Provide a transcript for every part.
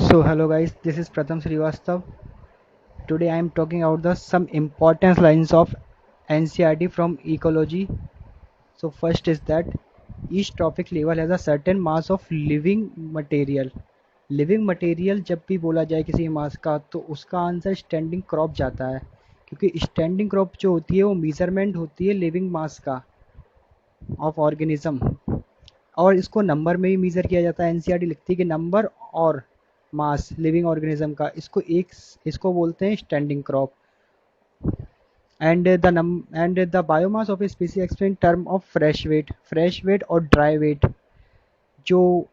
So hello guys, this is Pratham Srivastav. Today I am talking about the some important lines of NCERT from ecology. So first is that each trophic level has a certain mass of living material. Living material जब भी बोला जाए किसी मास का तो उसका answer standing crop जाता है, क्योंकि स्टैंडिंग क्रॉप जो होती है वो मेजरमेंट होती है लिविंग मास का ऑफ ऑर्गेनिज्म, और इसको नंबर में भी मेजर किया जाता है। एनसीईआरटी लिखती है कि नंबर और मास लिविंग ऑर्गेनिज्म का, इसको बोलते हैं standing crop. And the biomass of a species explain term of fresh weight और ड्राई वेट। जो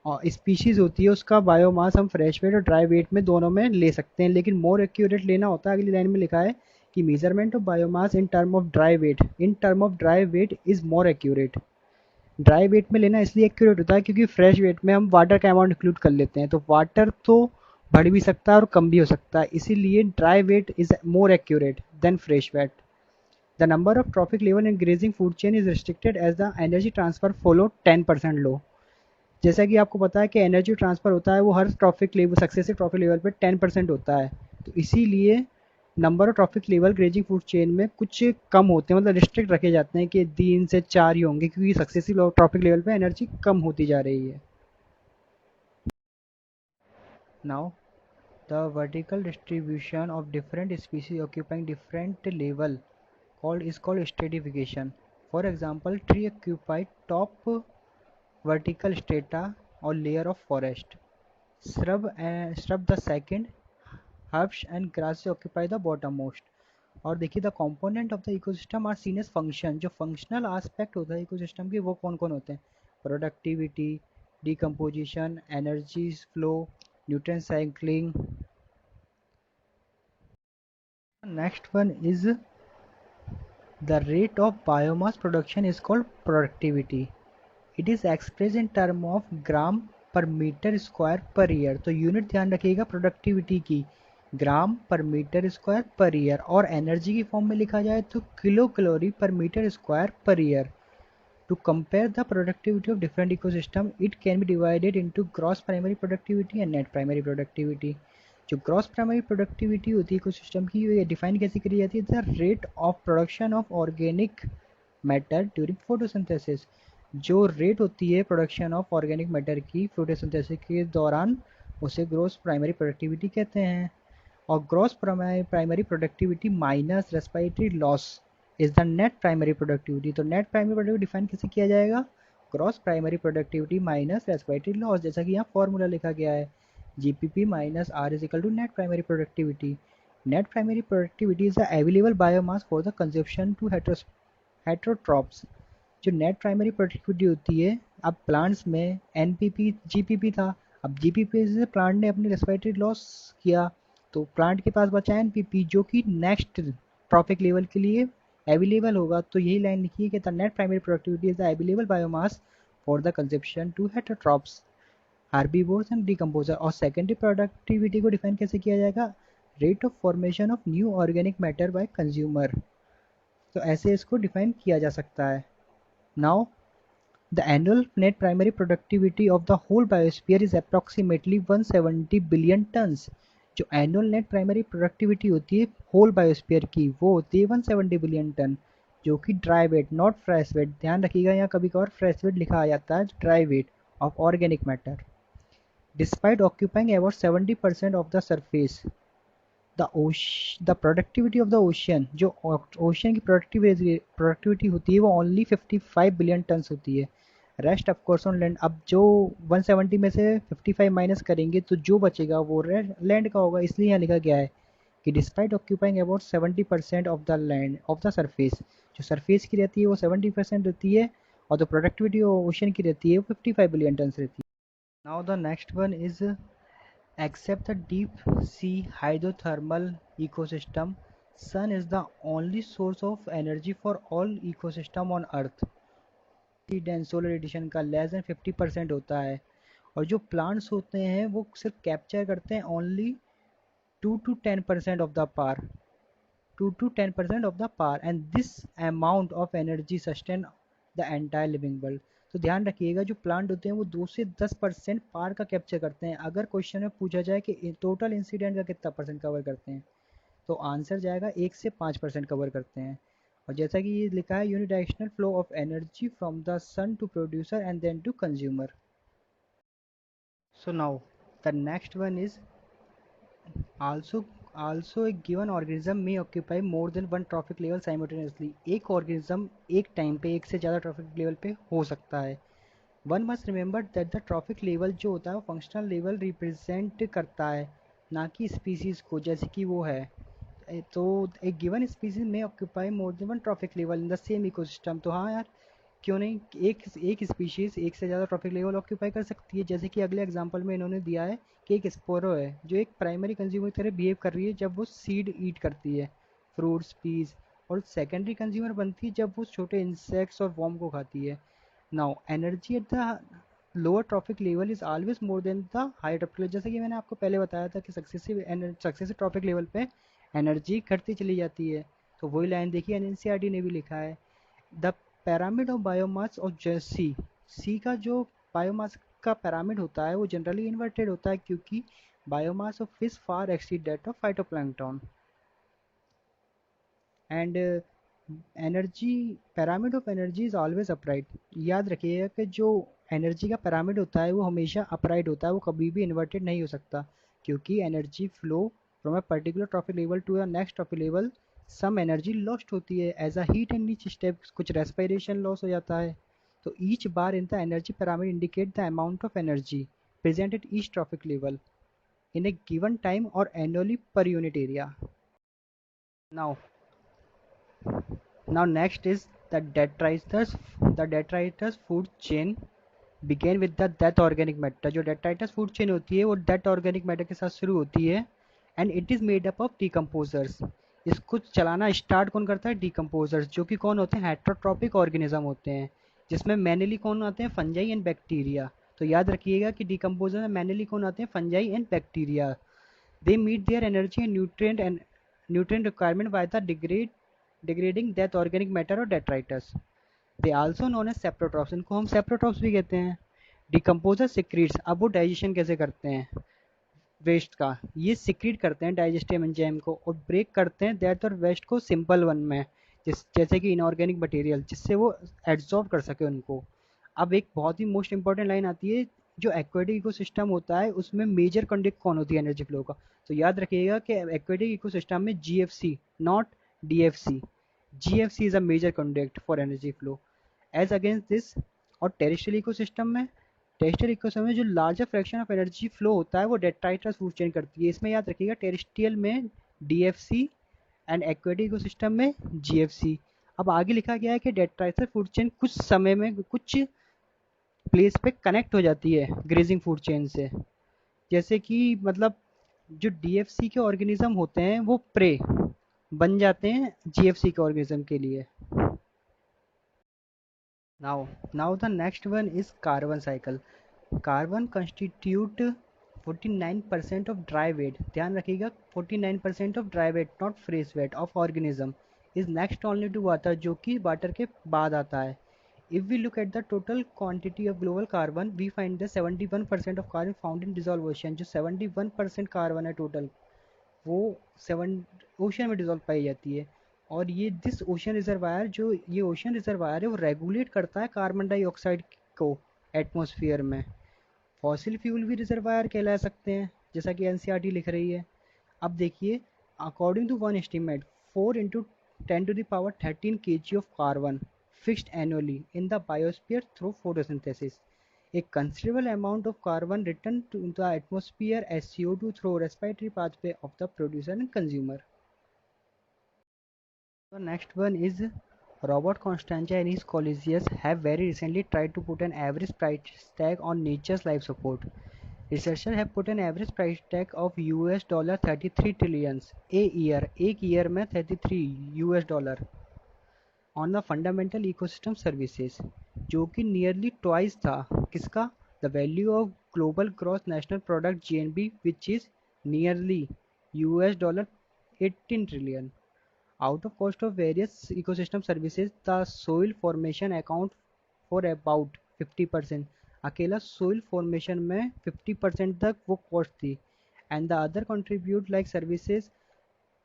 स्पीशीज होती है उसका बायोमास हम फ्रेश वेट और ड्राई वेट में दोनों में ले सकते हैं, लेकिन मोर एक्यूरेट लेना होता है। अगली लाइन में लिखा है कि measurement of biomass in term of dry weight is more accurate. Dry weight में लेना इसलिए एक्यूरेट होता है क्योंकि फ्रेश वेट में हम वाटर का अमाउंट इंक्लूड कर लेते हैं, तो वाटर तो बढ़ भी सकता है और कम भी हो सकता है, इसीलिए dry weight is more accurate than fresh weight. The number of trophic level in grazing food chain is restricted as the energy transfer follow 10% law. जैसा कि आपको पता है कि एनर्जी ट्रांसफर होता है वो हर trophic level successive trophic level पे 10% होता है, तो इसीलिए number of trophic level grazing food chain में कुछ कम होते हैं, मतलब रिस्ट्रिक्ट रखे जाते हैं कि 3 से 4 ही होंगे, क्योंकि सक्सेसिव ट्रॉफिक लेवल पे एनर्जी कम होती जा रही है। Now the vertical distribution of different species occupying different level called stratification. For example, tree occupy top vertical strata or layer of forest. Shrub the second, herbs and grasses occupy the bottommost. और देखिए the component of the ecosystem are seen as function. जो functional aspect होता है ecosystem की वो कौन कौन होते हैं? Productivity, decomposition, energy flow, nutrient cycling. Next one is the rate of biomass production is called productivity. It is express in term of gram per metre square per year. तो unit ध्यान रखिएगा productivity की, gram per metre square per year, और energy की form में लिखा जाए तो kilo calorie per metre square per year. To compare the productivity of different ecosystem it can be divided into gross primary productivity and net primary productivity. जो gross primary productivity होती है ecosystem की, ये define कैसे करी जाती है? The rate of production of organic matter during photosynthesis. जो रेट होती है प्रोडक्शन ऑफ ऑर्गेनिक मैटर की फोटोसिंथेसिस के दौरान, उसे ग्रॉस प्राइमरी प्रोडक्टिविटी कहते हैं। और gross primary productivity minus respiratory loss is the net primary productivity. तो नेट प्राइमरी प्रोडक्टिविटी डिफाइन कैसे किया जाएगा? Gross primary productivity minus respiratory loss, जैसा कि यहाँ फॉर्मूला लिखा गया है, GPP minus R is equal to net primary productivity. Net primary productivity is the available biomass for the consumption to heterotrophs. जो नेट प्राइमरी प्रोडक्टिविटी होती है, अब प्लांट्स में एनपीपी जीपीपी था, अब जीपीपी से प्लांट ने अपनी रेस्पिरेटरी लॉस किया, तो प्लांट के पास बचा एनपीपी जो कि नेक्स्ट ट्रॉपिक लेवल के लिए अवेलेबल होगा। तो यही लाइन लिखी है कि the net primary productivity is the available biomass for the consumption to heterotrophs, herbivores and decomposer. और सेकेंडरी प्रोडक्टिविटी को डिफाइन कैसे किया जाएगा? Rate of formation of new organic matter by consumer. तो ऐसे इसको डिफाइन किया जा सकता है। Now the annual net primary productivity of the whole biosphere is approximately 170 billion tons. जो annual net primary productivity होती है whole biosphere की, वो होती है 170 billion टन, जो कि dry weight not fresh weight. ध्यान रखिएगा यहाँ कभी कभार फ्रेश वेट लिखा आ जाता है, dry weight of organic matter. Despite occupying about 70% of the surface, the productivity of the ocean, जो ओशियन की प्रोडक्टिविटी होती है वो ओनली 55 बिलियन टन्स होती है। Rest of course on land. अब जो 170 में से 55 माइनस करेंगे तो जो बचेगा वो लैंड का होगा, इसलिए यहाँ लिखा गया है कि despite occupying about 70% of the land of the surface. जो सरफेस की रहती है वो 70% रहती है, और जो प्रोडक्टिविटी ओशन की रहती है वो 55 बिलियन टन्स रहती है। Now the next one is except the deep sea hydrothermal ecosystem, sun is the only source of energy for all ecosystem on earth। Solar radiation का लेस देन 50% होता है, और जो प्लांट्स होते हैं वो सिर्फ कैप्चर करते हैं only 2 to 10% of the power, 2 to 10% of the power, and this amount of energy sustain the entire living world। तो ध्यान रखिएगा जो प्लांट होते हैं वो 2 से 10% पार का कैप्चर करते हैं। अगर क्वेश्चन में पूछा जाए कि टोटल इंसिडेंट का कितना परसेंट कवर करते हैं, तो आंसर जाएगा 1 से 5% कवर करते हैं। और जैसा कि ये लिखा है, unidirectional flow of energy from the sun to producer and then to consumer. So now the next one is also also a given organism may occupy more than one trophic level simultaneously। एक organism एक time पे एक से ज़्यादा traffic level पे हो सकता है। One must remember that the trophic level जो होता है वो फंक्शनल लेवल रिप्रेजेंट करता है, ना कि स्पीसीज को, जैसे कि वो है। तो एक गिवन स्पीसीज में occupy more than one traffic level in the same ecosystem. तो हाँ यार, क्यों नहीं, एक एक स्पीशीज एक से ज़्यादा ट्रॉफिक लेवल ऑक्यूपाई कर सकती है। जैसे कि अगले एग्जांपल में इन्होंने दिया है कि एक स्पोरो है जो एक प्राइमरी कंज्यूमर की तरह बिहेव कर रही है जब वो सीड ईट करती है, फ्रूट्स पीस, और सेकेंडरी कंज्यूमर बनती है जब वो छोटे इंसेक्ट्स और वॉर्म को खाती है। Now energy at the lower trophic level is always more than the high trophic level. जैसे कि मैंने आपको पहले बताया था कि सक्सेसिव ट्रॉफिक लेवल पे एनर्जी घटती चली जाती है। तो वही लाइन देखिए एनसीईआरटी ने भी लिखा है, the pyramid of biomass of sea. Sea का जो बायोमास का पैरामिड होता है वो जनरली इन्वर्टेड होता है, क्योंकि biomass of fish far exceed that of phytoplankton. And energy, pyramid of energy is always upright. याद रखिएगा कि जो एनर्जी का पैरामिड होता है वो हमेशा अपराइट होता है, वो कभी भी इन्वर्टेड नहीं हो सकता, क्योंकि energy flow from a particular trophic level to the next trophic level, some energy lost होती है as a heat in each step, कुछ रेस्पिरेशन लॉस हो जाता है। तो each bar in the energy pyramid indicate the amount of energy present at each trophic level in a given time और annually per unit area. Now Now next is the detritus, the detritus food chain begin with the death organic matter। जो detritus food chain होती है वो death organic matter के साथ शुरू होती है and it is made up of decomposers। इसको चलाना स्टार्ट कौन करता है? डिकम्पोजर्स, जो कि कौन होते हैं? हेट्रोट्रॉपिक ऑर्गेनिज्म होते हैं, जिसमें मैनली कौन आते हैं? Fungi and bacteria. तो याद रखिएगा कि डिकम्पोजर में मैनली कौन आते हैं? Fungi and bacteria. They meet their energy and nutrient requirement by the degrading death organic matter or detritus। They also known as saprotrophs, इनको हम सेप्रोट्रॉप्स भी कहते हैं। डिकम्पोजर सिक्रीट्स, अब वो डाइजेशन कैसे करते हैं वेस्ट का? ये सिक्रीट करते हैं डाइजेस्टिव एंजाइम को और ब्रेक करते हैं दैट और वेस्ट को सिंपल वन में, जैसे कि इनऑर्गेनिक मटेरियल, जिससे वो एब्जॉर्ब कर सके उनको। अब एक बहुत ही मोस्ट इंपॉर्टेंट लाइन आती है, जो एक्वेटिक इकोसिस्टम होता है उसमें मेजर कंडक्ट कौन होती है एनर्जी फ्लो का? तो याद रखिएगा कि एक्वेटिक इकोसिस्टम में GFC, not DFC, GFC is a major conduct for energy flow as against this. और टेरेस्ट्रियल इकोसिस्टम में, टेरेस्ट्रियल इकोसिस्टम में जो larger fraction of energy flow होता है वो डेट्राइटस फूड चेन करती है। इसमें याद रखिएगा टेरेस्ट्रियल में डीएफसी एंड एक्वेटिक इकोसिस्टम में जीएफसी। अब आगे लिखा गया है कि डेट्राइटस फूड चेन कुछ समय में कुछ प्लेस पे कनेक्ट हो जाती है ग्रेजिंग फूड चेन से। जैसे कि मतलब जो डीएफसी के ऑर्गेनिज्म होते हैं वो प्रे बन जाते हैं जीएफसी के ऑर्गेनिज्म के लिए। Now the next one is carbon cycle। Carbon constitute 49% of dry weight। ध्यान रखिएगा 49% of dry weight, not fresh weight of organism is next only to water, जो कि वाटर के बाद आता है। If we look at the total quantity of global carbon, we find the 71% of carbon found in dissolved ocean। जो 71% carbon है total, वो seven ocean में डिजोल्व पाई जाती है। और ये दिस ओशन रिजर्वायर, जो ये ओशन रिजर्वायर है वो रेगुलेट करता है कार्बन डाइऑक्साइड को एटमॉस्फेयर में। फॉसिल फ्यूल भी रिजर्वायर कहला सकते हैं, जैसा कि एनसीईआरटी लिख रही है। अब देखिए, according to one estimate 4 × 10⁻13 kg of carbon fixed annually in the biosphere through photosynthesis। A considerable amount of carbon returned to the atmosphere as CO2 through respiratory pathway of the producer and consumer। The next one is Robert Constantia and his colleagues have very recently tried to put an average price tag on nature's life support। Researchers have put an average price tag of $33 trillion a year, एक year में 33 US dollar, on the fundamental ecosystem services, जो कि nearly twice था किसका? The value of global gross national product GNB which is nearly US dollar 18 trillion. Out of cost of various ecosystem services, the soil formation account for about 50%, अकेला soil formation में 50% तक वो cost थी। And the other contribute like services,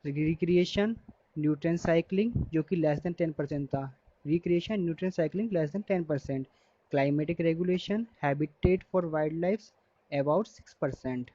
recreation, nutrient cycling जो कि less than 10% था। Recreation, nutrient cycling less than 10%। Climatic regulation, habitat for wild life about 6%।